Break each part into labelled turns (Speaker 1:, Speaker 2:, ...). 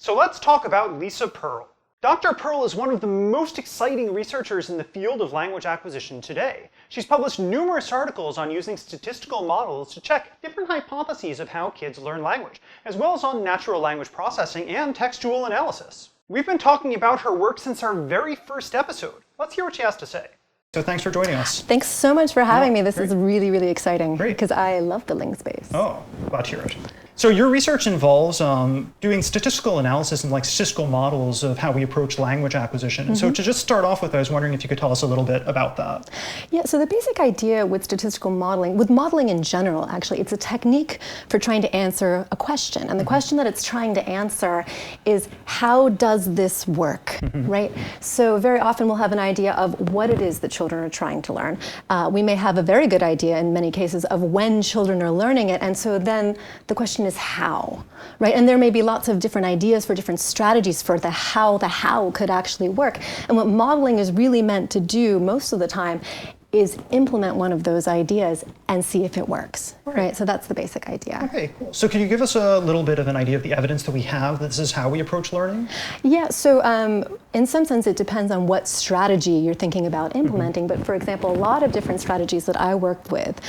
Speaker 1: So let's talk about Lisa Pearl. Dr. Pearl is one of the most exciting researchers in the field of language acquisition today. She's published numerous articles on using statistical models to check different hypotheses of how kids learn language, as well as on natural language processing and textual analysis. We've been talking about her work since our very first episode. Let's hear what she has to say. So thanks for joining us.
Speaker 2: Thanks so much for having me. This
Speaker 1: great.
Speaker 2: is really, really exciting
Speaker 1: Great.
Speaker 2: because I love the Ling space.
Speaker 1: Oh, glad to hear it. So your research involves doing statistical analysis and statistical models of how we approach language acquisition. And so to just start off with, I was wondering if you could tell us a little bit about that.
Speaker 2: Yeah, so the basic idea with statistical modeling, with modeling in general, actually, it's a technique for trying to answer a question. And the question that it's trying to answer is, how does this work, right? So very often we'll have an idea of what it is that children are trying to learn. We may have a very good idea in many cases of when children are learning it. And so then the question is how, right? And there may be lots of different ideas for different strategies for the how could actually work. And what modeling is really meant to do most of the time is implement one of those ideas and see if it works, right? So that's the basic idea.
Speaker 1: Okay, cool. So can you give us a little bit of an idea of the evidence that we have that this is how we approach learning?
Speaker 2: Yeah, so in some sense it depends on what strategy you're thinking about implementing, but for example, a lot of different strategies that I work with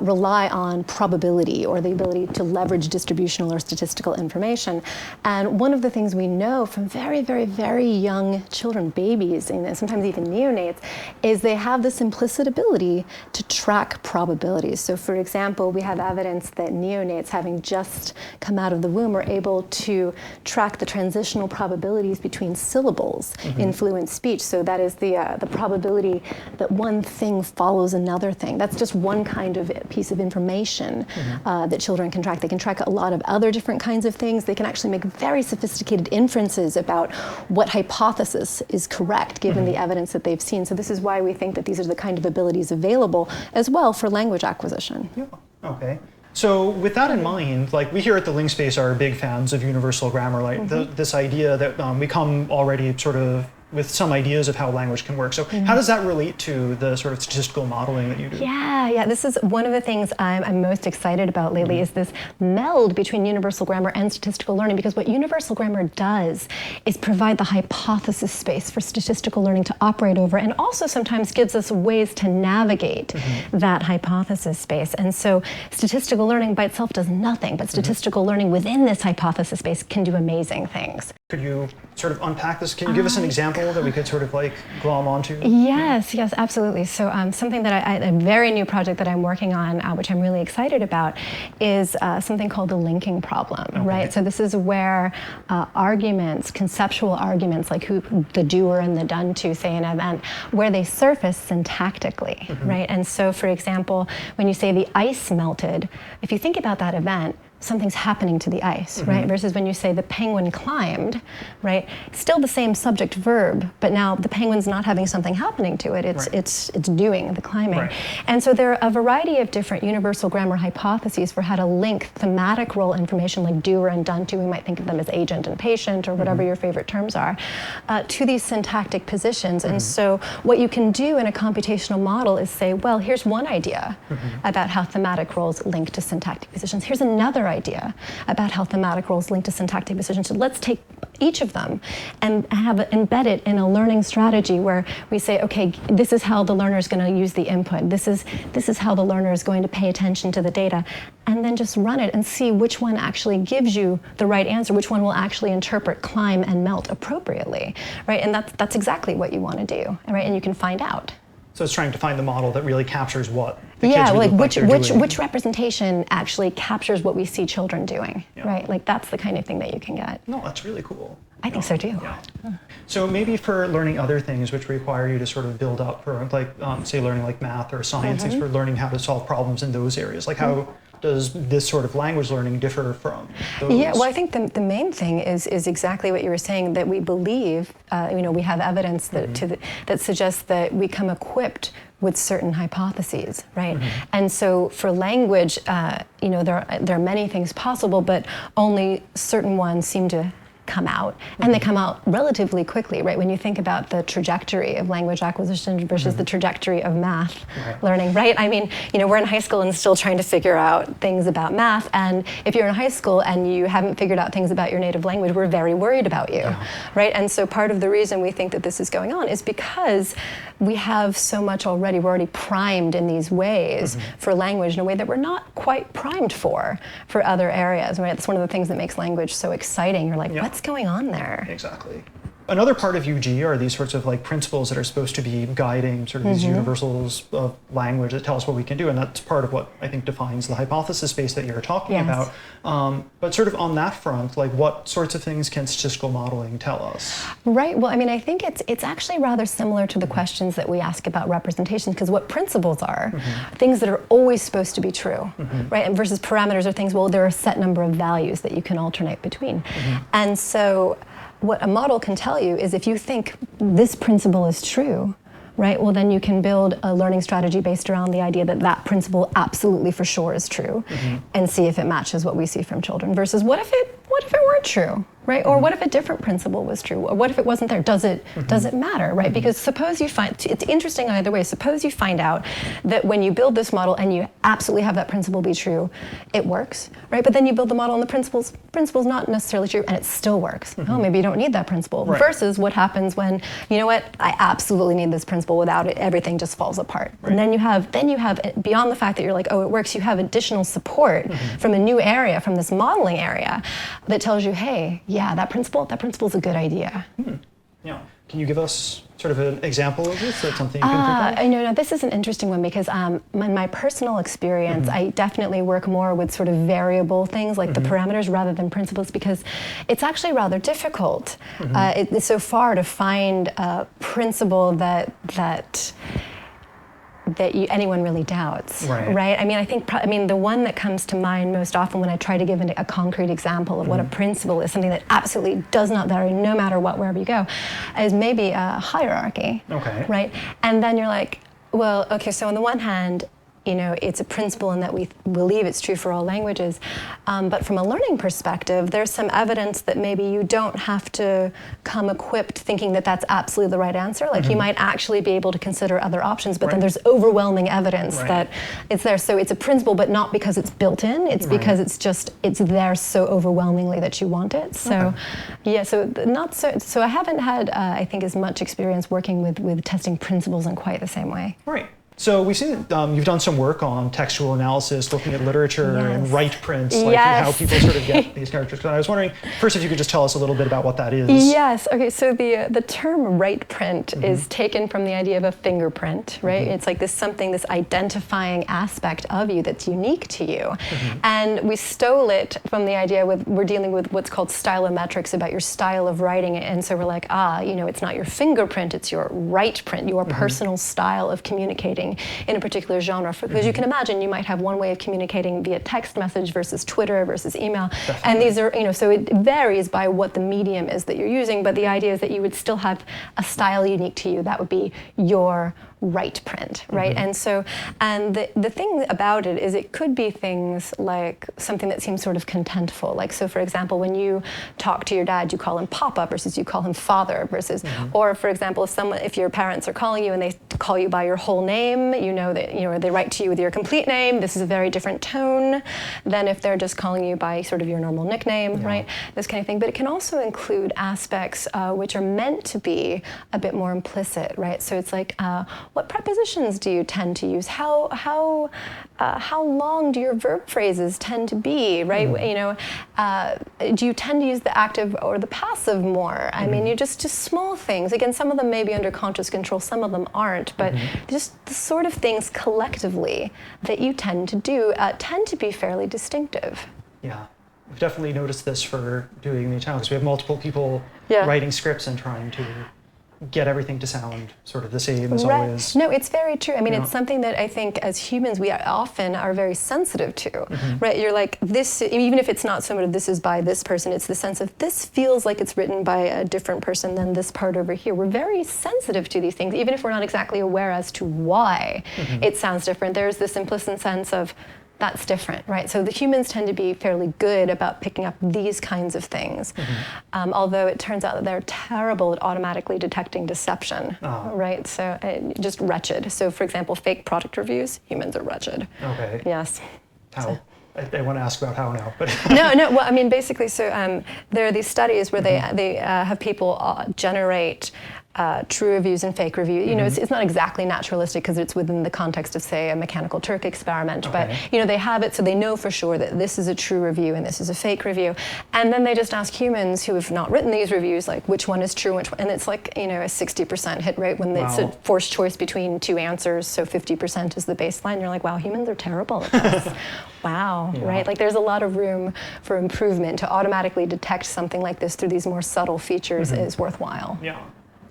Speaker 2: rely on probability or the ability to leverage distributional or statistical information. And one of the things we know from very, very, very young children, babies, and sometimes even neonates, is they have this implicit ability to track probabilities. So for example, we have evidence that neonates having just come out of the womb are able to track the transitional probabilities between syllables in fluent speech. So that is the probability that one thing follows another thing. That's just one kind of piece of information that children can track. They can track a lot of other different kinds of things. They can actually make very sophisticated inferences about what hypothesis is correct given the evidence that they've seen. So this is why we think that these are the kind of abilities available as well for language acquisition.
Speaker 1: Yeah, okay. So with that in mind, we here at the Ling Space are big fans of universal grammar, this idea that we come already sort of with some ideas of how language can work. So how does that relate to the sort of statistical modeling that you do?
Speaker 2: Yeah, this is one of the things I'm most excited about lately is this meld between universal grammar and statistical learning, because what universal grammar does is provide the hypothesis space for statistical learning to operate over, and also sometimes gives us ways to navigate that hypothesis space. And so statistical learning by itself does nothing, but statistical learning within this hypothesis space can do amazing things.
Speaker 1: Could you sort of unpack this? Can you give us an example that we could sort of glom onto?
Speaker 2: Yes, absolutely. So something that a very new project that I'm working on, which I'm really excited about, is something called the linking problem, right? So this is where arguments, conceptual arguments, like who the doer and the done to, say in an event, where they surface syntactically, right? And so, for example, when you say the ice melted, if you think about that event, something's happening to the ice, right? Versus when you say the penguin climbed, right? Still the same subject verb, but now the penguin's not having something happening to it. It's doing the climbing. Right. And so there are a variety of different universal grammar hypotheses for how to link thematic role information like doer and done to, we might think of them as agent and patient or whatever your favorite terms are, to these syntactic positions. And so what you can do in a computational model is say, well, here's one idea about how thematic roles link to syntactic positions. Here's another idea about how thematic roles link to syntactic positions. So let's take each of them and have it embedded in a learning strategy where we say, okay, this is how the learner is going to use the input. This is how the learner is going to pay attention to the data, and then just run it and see which one actually gives you the right answer, which one will actually interpret climb and melt appropriately, right? And that's exactly what you want to do, right? And you can find out.
Speaker 1: So it's trying to find the model that really captures what the
Speaker 2: kids
Speaker 1: would look like they're doing.
Speaker 2: Which representation actually captures what we see children doing, right? That's the kind of thing that you can get.
Speaker 1: No, that's really cool.
Speaker 2: I think so too.
Speaker 1: Yeah. So maybe for learning other things which require you to sort of build up for say learning like math or science, things for learning how to solve problems in those areas, how does this sort of language learning differ from those?
Speaker 2: Yeah, well, I think the main thing is exactly what you were saying, that we believe, we have evidence that suggests that we come equipped with certain hypotheses, right? And so for language, there are many things possible, but only certain ones seem to come out, and they come out relatively quickly, right? When you think about the trajectory of language acquisition versus the trajectory of math learning, right? I mean, we're in high school and still trying to figure out things about math, and if you're in high school and you haven't figured out things about your native language, we're very worried about you, right? And so part of the reason we think that this is going on is because we have so much already. We're already primed in these ways for language in a way that we're not quite primed for other areas, right? That's one of the things that makes language so exciting. You're like, what's going on there?
Speaker 1: Exactly. Another part of UG are these sorts of like principles that are supposed to be guiding sort of these universals of language that tell us what we can do, and that's part of what I think defines the hypothesis space that you're talking about. But sort of on that front, like what sorts of things can statistical modeling tell us?
Speaker 2: Right. Well, I mean, I think it's actually rather similar to the questions that we ask about representation, because what principles are things that are always supposed to be true, right? And versus parameters are things, well, there are a set number of values that you can alternate between. And so what a model can tell you is if you think this principle is true, right, well then you can build a learning strategy based around the idea that that principle absolutely for sure is true and see if it matches what we see from children versus what if it weren't true, right? Or what if a different principle was true? Or what if it wasn't there? Does it matter, right? Because suppose you find, it's interesting either way, suppose you find out that when you build this model and you absolutely have that principle be true, it works, right? But then you build the model and the principle's not necessarily true and it still works. Oh, maybe you don't need that principle. Versus what happens when, you know what, I absolutely need this principle, without it, everything just falls apart. And then you have, beyond the fact that you're like, oh, it works, you have additional support from a new area, from this modeling area, that tells you, hey, yeah, that principle's a good idea.
Speaker 1: Yeah. Can you give us sort of an example of this? That's something you can think of?
Speaker 2: No, this is an interesting one because in my personal experience, I definitely work more with sort of variable things like the parameters rather than principles, because it's actually rather difficult it's so far to find a principle that anyone really doubts, right? I mean, I think the one that comes to mind most often when I try to give a concrete example of what a principle is, something that absolutely does not vary no matter what, wherever you go, is maybe a hierarchy, right? And then you're like, well, okay, so on the one hand, it's a principle in that we believe it's true for all languages. But from a learning perspective, there's some evidence that maybe you don't have to come equipped thinking that that's absolutely the right answer. Like you might actually be able to consider other options, but then there's overwhelming evidence that it's there. So it's a principle, but not because it's built in. It's because it's there so overwhelmingly that you want it. So so I haven't had, I think, as much experience working with testing principles in quite the same way.
Speaker 1: Right. So we've seen that you've done some work on textual analysis, looking at literature and Writeprint, like how people sort of get these characters. And I was wondering, first, if you could just tell us a little bit about what that is.
Speaker 2: Yes. Okay. So the term Writeprint is taken from the idea of a fingerprint, right? It's like this identifying aspect of you that's unique to you, and we stole it from the idea we're dealing with what's called stylometrics about your style of writing, and so we're like, it's not your fingerprint, it's your Writeprint, your personal style of communicating in a particular genre. Because you can imagine you might have one way of communicating via text message versus Twitter versus email. And these are, so it varies by what the medium is that you're using, but the idea is that you would still have a style unique to you. That would be your Writeprint, right? And so, the thing about it is it could be things like something that seems sort of contentful. Like, so for example, when you talk to your dad, you call him Papa versus you call him Father versus, or for example, if your parents are calling you and they call you by your whole name, they write to you with your complete name, this is a very different tone than if they're just calling you by sort of your normal nickname, right? This kind of thing. But it can also include aspects which are meant to be a bit more implicit, right? So it's like, what prepositions do you tend to use? How long do your verb phrases tend to be, right? Do you tend to use the active or the passive more? I mean, just small things. Again, some of them may be under conscious control, some of them aren't, but just the sort of things collectively that you tend to do tend to be fairly distinctive.
Speaker 1: Yeah. We've definitely noticed this for doing the challenge. We have multiple people writing scripts and trying to get everything to sound sort of the same as always.
Speaker 2: No, it's very true. I mean, it's something that I think as humans we often are very sensitive to, right? You're like, this, even if it's not so much this is by this person, it's the sense of this feels like it's written by a different person than this part over here. We're very sensitive to these things, even if we're not exactly aware as to why it sounds different. There's this implicit sense of, that's different, right? So the humans tend to be fairly good about picking up these kinds of things, although it turns out that they're terrible at automatically detecting deception, right? So just wretched. So for example, fake product reviews, humans are wretched.
Speaker 1: Okay.
Speaker 2: Yes.
Speaker 1: How?
Speaker 2: So.
Speaker 1: I want to ask about how now, but
Speaker 2: no. Well, I mean, basically, so there are these studies where they have people generate true reviews and fake reviews. You know, it's not exactly naturalistic because it's within the context of, say, a mechanical Turk experiment. But you know, they have it so they know for sure that this is a true review and this is a fake review. And then they just ask humans who have not written these reviews, like which one is true, and it's like, you know, a 60% hit rate when it's a forced choice between two answers. So 50% is the baseline. You're like, wow, humans are terrible at this. Wow, right? Like there's a lot of room for improvement. To automatically detect something like this through these more subtle features is worthwhile.
Speaker 1: Yeah,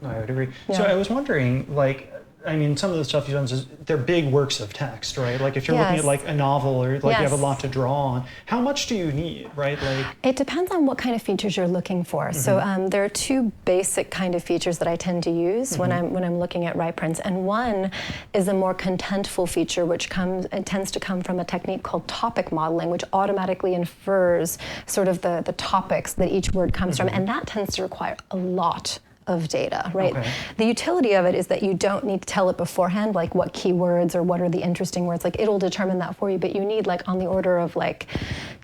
Speaker 1: no, I would agree. So I was wondering, like, I mean, some of the stuff you've done, they're big works of text, right? Like if you're looking at like a novel or like you have a lot to draw on, how much do you need, right? Like
Speaker 2: it depends on what kind of features you're looking for. So there are two basic kind of features that I tend to use when I'm looking at Writeprint, and one is a more contentful feature, which tends to come from a technique called topic modeling, which automatically infers sort of the topics that each word comes from, and that tends to require a lot of data, right? The utility of it is that you don't need to tell it beforehand, like what keywords or what are the interesting words, like it'll determine that for you, but you need like on the order of like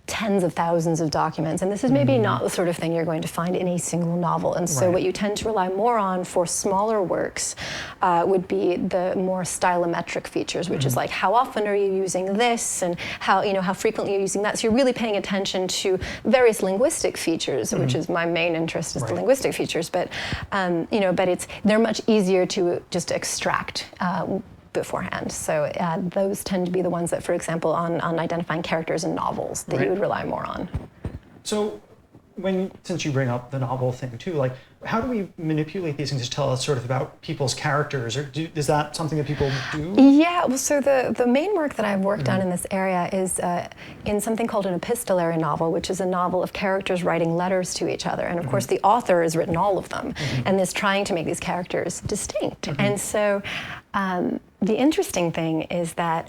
Speaker 2: tens of thousands of documents. And this is maybe not the sort of thing you're going to find in a single novel. And so what you tend to rely more on for smaller works would be the more stylometric features, which is like how often are you using this and how frequently you're using that. So you're really paying attention to various linguistic features, which is my main interest, is the linguistic features. But but they're much easier to just extract beforehand. So those tend to be the ones that, for example, on identifying characters in novels that you would rely more on.
Speaker 1: So since you bring up the novel thing too, like how do we manipulate these things to tell us sort of about people's characters, or is that something that people do?
Speaker 2: Yeah, well, so the main work that I've worked on in this area is in something called an epistolary novel, which is a novel of characters writing letters to each other. And of course, the author has written all of them and is trying to make these characters distinct. And so the interesting thing is that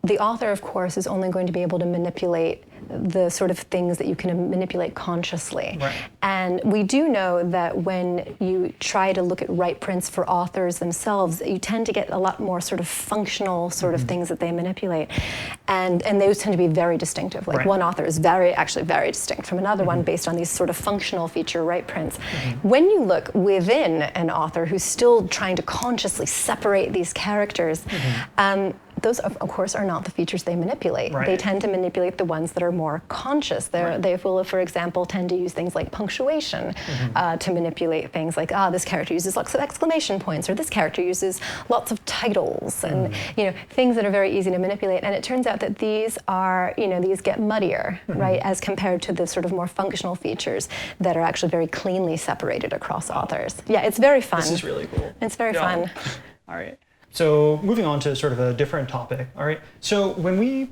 Speaker 2: the author, of course, is only going to be able to manipulate the sort of things that you can manipulate consciously. And we do know that when you try to look at Writeprints for authors themselves, you tend to get a lot more sort of functional sort of things that they manipulate. And those tend to be very distinctive. Like one author is actually very distinct from another one based on these sort of functional feature Writeprints. When you look within an author who's still trying to consciously separate these characters, those, of course, are not the features they manipulate. They tend to manipulate the ones that are more conscious. They will, for example, tend to use things like punctuation to manipulate things like, this character uses lots of exclamation points, or this character uses lots of titles, and things that are very easy to manipulate. And it turns out that these get muddier, right, as compared to the sort of more functional features that are actually very cleanly separated across authors. Yeah, it's very fun.
Speaker 1: This is really cool.
Speaker 2: It's very fun.
Speaker 1: All right. So moving on to sort of a different topic, all right? So when we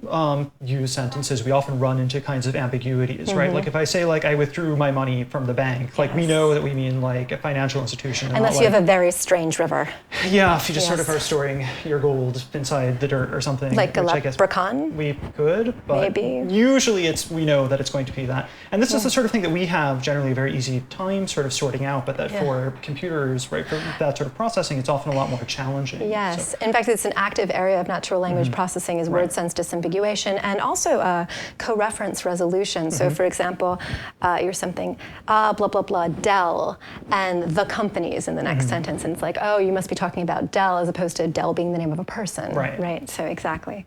Speaker 1: use sentences, we often run into kinds of ambiguities, right? Like if I say like I withdrew my money from the bank, like we know that we mean like a financial institution.
Speaker 2: Unless you have a very strange river.
Speaker 1: Yeah, if you just sort of are storing your gold inside the dirt or something.
Speaker 2: Like a leprechaun?
Speaker 1: We could, but usually we know that it's going to be that. And this is the sort of thing that we have generally a very easy time sort of sorting out, but that for computers, right, for that sort of processing, it's often a lot more challenging.
Speaker 2: Yes, so. In fact, it's an active area of natural language processing is word sense disambiguation, and also co-reference resolution. So for example, you're something, blah, blah, blah, Dell, and the company is in the next sentence, and it's like, oh, you must be talking about Dell as opposed to Dell being the name of a person. Right, so exactly.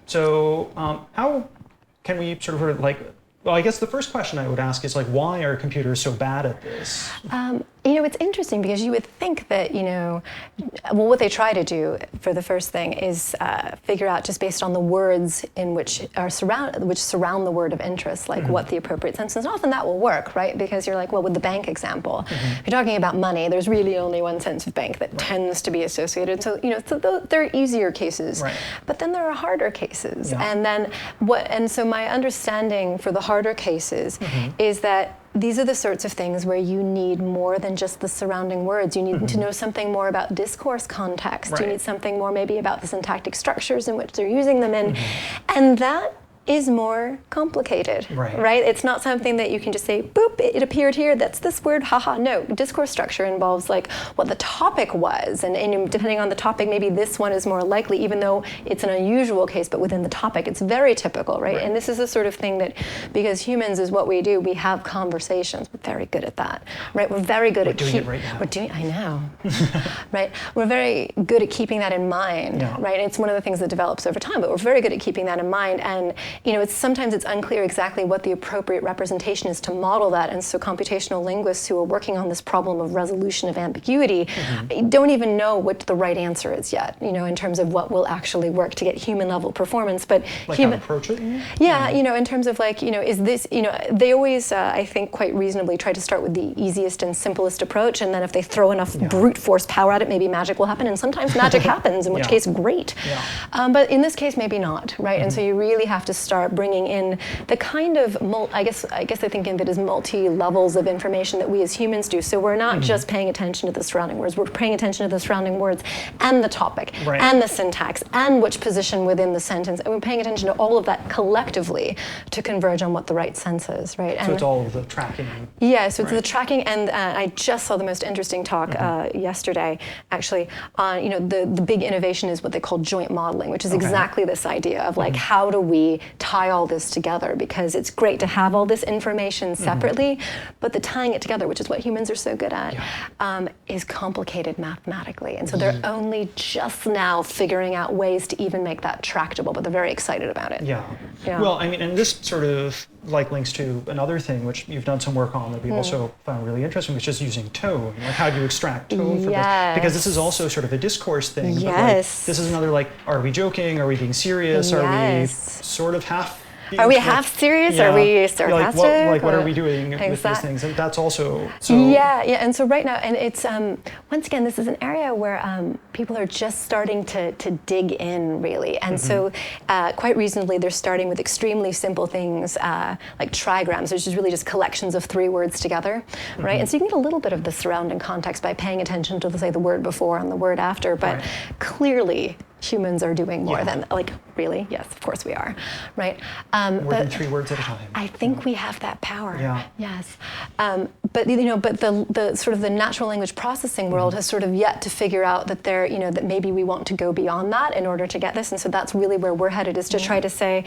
Speaker 1: So how can we sort of like, well, I guess the first question I would ask is like, why are computers so bad at this?
Speaker 2: It's interesting because you would think that, what they try to do for the first thing is figure out just based on the words which surround the word of interest, like what the appropriate sentence is. And often that will work, right? Because you're like, well, with the bank example, if you're talking about money, there's really only one sense of bank that tends to be associated. So, there are easier cases, but then there are harder cases. And then so my understanding for the harder cases is that these are the sorts of things where you need more than just the surrounding words. You need to know something more about discourse context.
Speaker 1: Right.
Speaker 2: You need something more maybe about the syntactic structures in which they're using them in. And that is more complicated, right? It's not something that you can just say, boop, it appeared here, that's this word, haha. No, discourse structure involves like what the topic was, and depending on the topic, maybe this one is more likely, even though it's an unusual case, but within the topic, it's very typical, right? And this is the sort of thing that, because humans is what we do, we have conversations. We're very good at that, right? We're very good at
Speaker 1: doing it right now.
Speaker 2: We're doing, I know, right? We're very good at keeping that in mind, right? It's one of the things that develops over time, but we're very good at keeping that in mind. And sometimes it's unclear exactly what the appropriate representation is to model that, and so computational linguists who are working on this problem of resolution of ambiguity don't even know what the right answer is yet, in terms of what will actually work to get human-level performance. But
Speaker 1: like how to approach it?
Speaker 2: Yeah, in terms of like, is this, they always, I think, quite reasonably try to start with the easiest and simplest approach, and then if they throw enough brute force power at it, maybe magic will happen, and sometimes magic happens, in which case, great. But in this case, maybe not, right? And so you really have to start bringing in the kind of, I guess I think of it as multi-levels of information that we as humans do. So we're not just paying attention to the surrounding words, we're paying attention to the surrounding words and the topic and the syntax and which position within the sentence. And we're paying attention to all of that collectively to converge on what the right sense is, right?
Speaker 1: So it's all of the tracking.
Speaker 2: Yeah, so it's the tracking, and I just saw the most interesting talk yesterday, actually, on, the big innovation is what they call joint modeling, which is exactly this idea of like, how do we tie all this together, because it's great to have all this information separately, but the tying it together, which is what humans are so good at, is complicated mathematically. And so they're only just now figuring out ways to even make that tractable, but they're very excited about it.
Speaker 1: Well, I mean, and this sort of like links to another thing which you've done some work on that we've also found really interesting, which is using tone. Like, how do you extract tone from this? Because this is also sort of a discourse thing. But like, this is another, like, are we joking? Are we being serious? Are we sort of half?
Speaker 2: Are we half serious? Are we sarcastic?
Speaker 1: What are we doing with these things? And that's also so.
Speaker 2: And so right now, and it's once again, this is an area where people are just starting to dig in, really. And so quite reasonably, they're starting with extremely simple things like trigrams, which is really just collections of 3 words together, right? And so you can get a little bit of the surrounding context by paying attention to, say, the word before and the word after, but clearly humans are doing more than, like, really? Yes, of course we are, right?
Speaker 1: More than 3 words at a time.
Speaker 2: I think we have that power. Yes. But the sort of the natural language processing world has sort of yet to figure out that that maybe we want to go beyond that in order to get this. And so that's really where we're headed, is to try to say,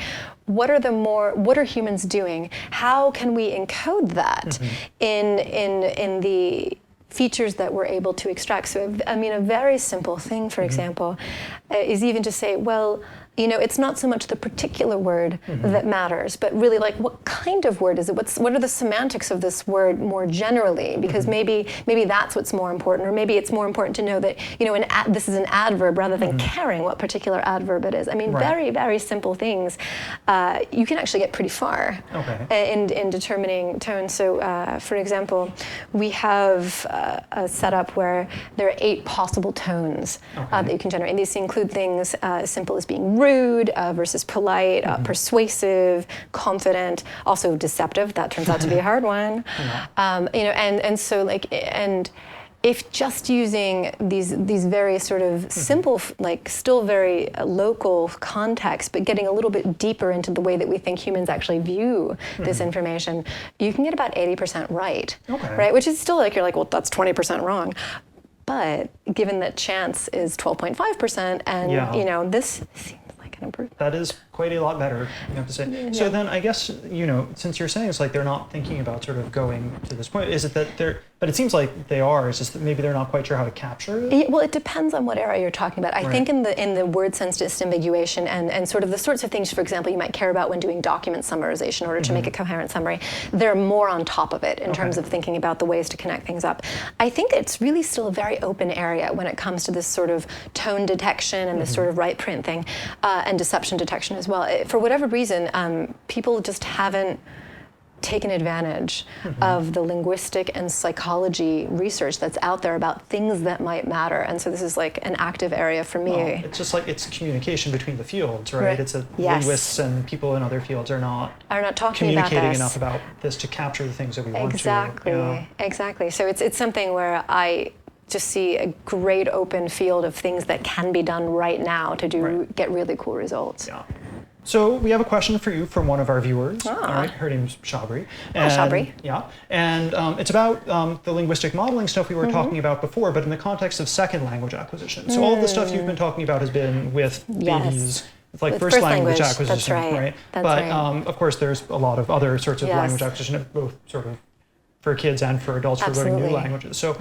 Speaker 2: what are humans doing? How can we encode that in the features that we're able to extract? So, I mean, a very simple thing, for example, is even to say, well, it's not so much the particular word that matters, but really, like, what kind of word is it? What are the semantics of this word more generally? Because maybe that's what's more important, or maybe it's more important to know that this is an adverb rather than caring what particular adverb it is. I mean, very, very simple things. You can actually get pretty far in determining tone. So, for example, we have a setup where there are 8 possible tones that you can generate, and these include things as simple as being rude versus polite, persuasive, confident, also deceptive. That turns out to be a hard one. And so, like, and if just using these very sort of simple, like, still very local context, but getting a little bit deeper into the way that we think humans actually view this information, you can get about 80% right, right? Which is still, like, you're like, well, that's 20% wrong. But given that chance is 12.5%, and this seems like an improvement.
Speaker 1: That is quite a lot better, you have to say. So then I guess, since you're saying it's like they're not thinking about sort of going to this point, is it that but it seems like they are, it's just that maybe they're not quite sure how to capture it?
Speaker 2: Well, it depends on what area you're talking about. I think in the word sense disambiguation and sort of the sorts of things, for example, you might care about when doing document summarization in order to make a coherent summary, they're more on top of it in terms of thinking about the ways to connect things up. I think it's really still a very open area when it comes to this sort of tone detection and this sort of Writeprint thing, and deception detection as well. For whatever reason, people just haven't taken advantage of the linguistic and psychology research that's out there about things that might matter. And so this is like an active area for me.
Speaker 1: Well, it's just like it's communication between the fields, right? It's linguists and people in other fields are not
Speaker 2: talking
Speaker 1: communicating enough about this to capture the things that we want to.
Speaker 2: Exactly. So it's something where I just see a great open field of things that can be done right now to get really cool results.
Speaker 1: Yeah. So we have a question for you from one of our viewers. All right, her name's Shabri.
Speaker 2: Shabri.
Speaker 1: Yeah, and it's about the linguistic modeling stuff we were talking about before, but in the context of second language acquisition. So all of the stuff you've been talking about has been with babies. It's like first language acquisition, right? But of course, there's a lot of other sorts of language acquisition, both sort of for kids and for adults for learning new languages. So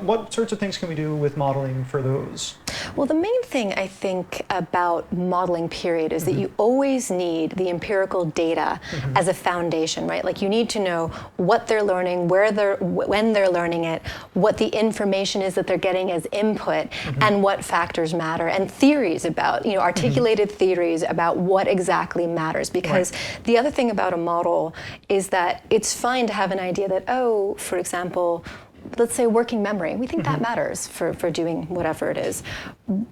Speaker 1: what sorts of things can we do with modeling for those?
Speaker 2: Well, the main thing I think about modeling period is that you always need the empirical data as a foundation, right? Like you need to know what they're learning, when they're learning it, what the information is that they're getting as input, and what factors matter, and theories about, articulated theories about what exactly matters. Because the other thing about a model is that it's fine to have an idea that, for example, let's say working memory. We think that matters for doing whatever it is.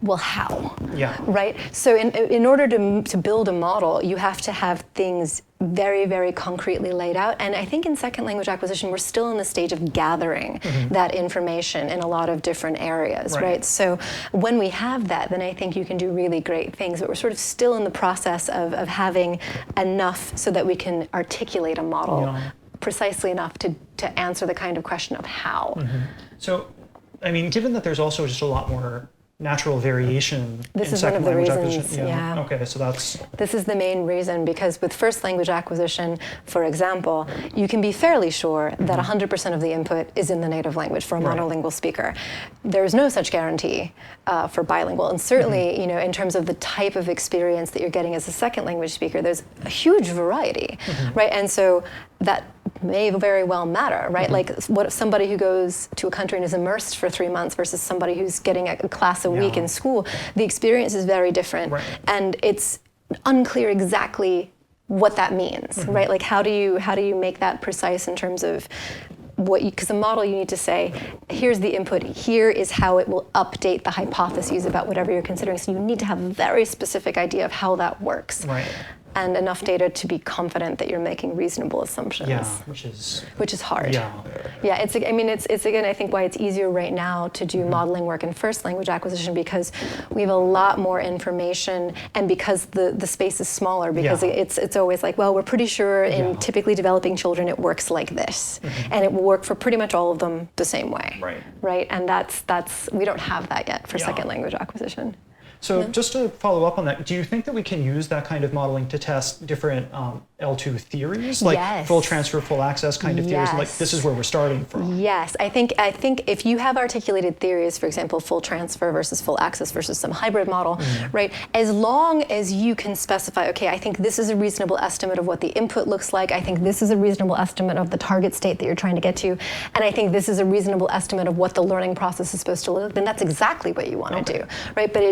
Speaker 2: Well, how?
Speaker 1: Yeah.
Speaker 2: Right? So in order to build a model, you have to have things very, very concretely laid out. And I think in second language acquisition, we're still in the stage of gathering that information in a lot of different areas, right? So when we have that, then I think you can do really great things. But we're sort of still in the process of having enough so that we can articulate a model precisely enough to answer the kind of question of how.
Speaker 1: So, I mean, given that there's also just a lot more natural variation
Speaker 2: this
Speaker 1: in
Speaker 2: is one of
Speaker 1: second
Speaker 2: the
Speaker 1: language
Speaker 2: reasons,
Speaker 1: acquisition. Okay, so that's...
Speaker 2: This is the main reason, because with first language acquisition, for example, you can be fairly sure that 100% of the input is in the native language for a monolingual speaker. There is no such guarantee for bilingual, and certainly, in terms of the type of experience that you're getting as a second language speaker, there's a huge variety, right? And so that may very well matter, right? Like what somebody who goes to a country and is immersed for 3 months versus somebody who's getting a class a week in school, the experience is very different, and it's unclear exactly what that means, right? Like how do you make that precise in terms of because a model you need to say, here's the input, here is how it will update the hypotheses about whatever you're considering. So you need to have a very specific idea of how that works. And enough data to be confident that you're making reasonable assumptions.
Speaker 1: Yeah,
Speaker 2: which is hard.
Speaker 1: Yeah,
Speaker 2: it's again, I think why it's easier right now to do modeling work in first language acquisition, because we have a lot more information, and because the space is smaller, because it's always like, well, we're pretty sure in typically developing children it works like this, and it will work for pretty much all of them the same way. Right? And that's we don't have that yet for second language acquisition.
Speaker 1: So just to follow up on that, do you think that we can use that kind of modeling to test different L2 theories, like full transfer, full access kind of theories? And like this is where we're starting from.
Speaker 2: Yes, I think if you have articulated theories, for example, full transfer versus full access versus some hybrid model, right? As long as you can specify, okay, I think this is a reasonable estimate of what the input looks like. I think this is a reasonable estimate of the target state that you're trying to get to, and I think this is a reasonable estimate of what the learning process is supposed to look like. Then that's exactly what you want to do, right? But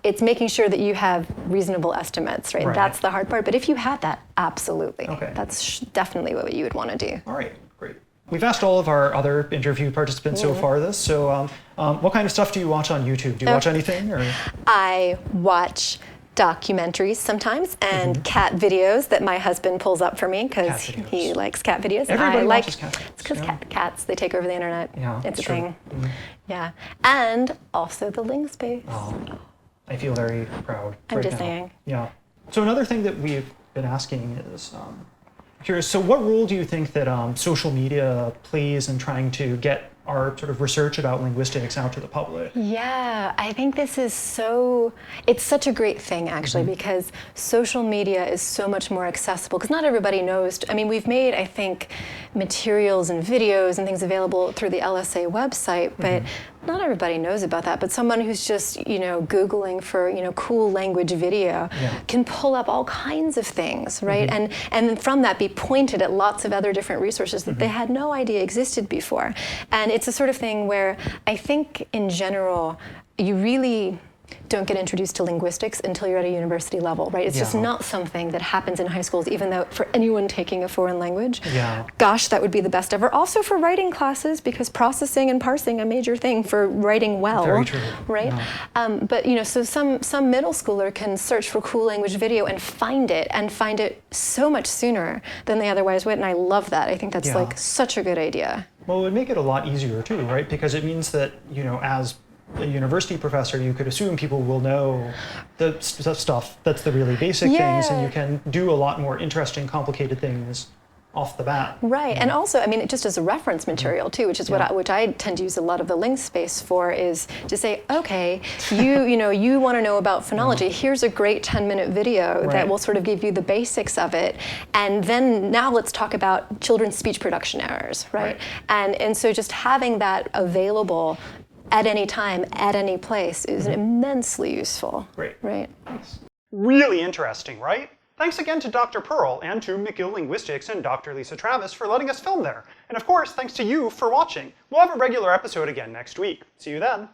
Speaker 2: it's making sure that you have reasonable estimates, right? That's the hard part. But if you had that, absolutely. That's definitely what you would want to do.
Speaker 1: All right, great. We've asked all of our other interview participants so far this, so what kind of stuff do you watch on YouTube? Do you watch anything? Or?
Speaker 2: I watch documentaries sometimes and cat videos that my husband pulls up for me because he likes cat videos.
Speaker 1: Everybody watches cat videos.
Speaker 2: It's because cats, they take over the internet. It's a thing. Yeah. And also the Ling space.
Speaker 1: I feel very proud.
Speaker 2: I'm just saying.
Speaker 1: Yeah. So another thing that we've been asking is, curious, so what role do you think that social media plays in trying to get our sort of research about linguistics out to the public?
Speaker 2: Yeah, I think this is it's such a great thing actually, because social media is so much more accessible, because not everybody knows. I mean, we've made, I think, materials and videos and things available through the LSA website, but not everybody knows about that. But someone who's just, Googling for, cool language video can pull up all kinds of things, right? And then from that be pointed at lots of other different resources that they had no idea existed before. And it's a sort of thing where I think in general, you really don't get introduced to linguistics until you're at a university level, right? It's just not something that happens in high schools, even though for anyone taking a foreign language, gosh, that would be the best ever. Also for writing classes, because processing and parsing a major thing for writing well,
Speaker 1: very true.
Speaker 2: Right? But so some middle schooler can search for cool language video and find it so much sooner than they otherwise would, and I love that. I think that's like such a good idea.
Speaker 1: Well, it would make it a lot easier too, right? Because it means that, as a university professor, you could assume people will know the stuff that's the really basic things, and you can do a lot more interesting, complicated things off the bat.
Speaker 2: Right, and also, I mean, just as a reference material too, which is which I tend to use a lot of the Ling space for, is to say, okay, you want to know about phonology. Here's a great 10-minute video that will sort of give you the basics of it, and then now let's talk about children's speech production errors, right? And so just having that available at any time, at any place, is immensely useful.
Speaker 1: Great.
Speaker 2: Right?
Speaker 1: Thanks. Really interesting, right? Thanks again to Dr. Pearl and to McGill Linguistics and Dr. Lisa Travis for letting us film there. And of course, thanks to you for watching. We'll have a regular episode again next week. See you then.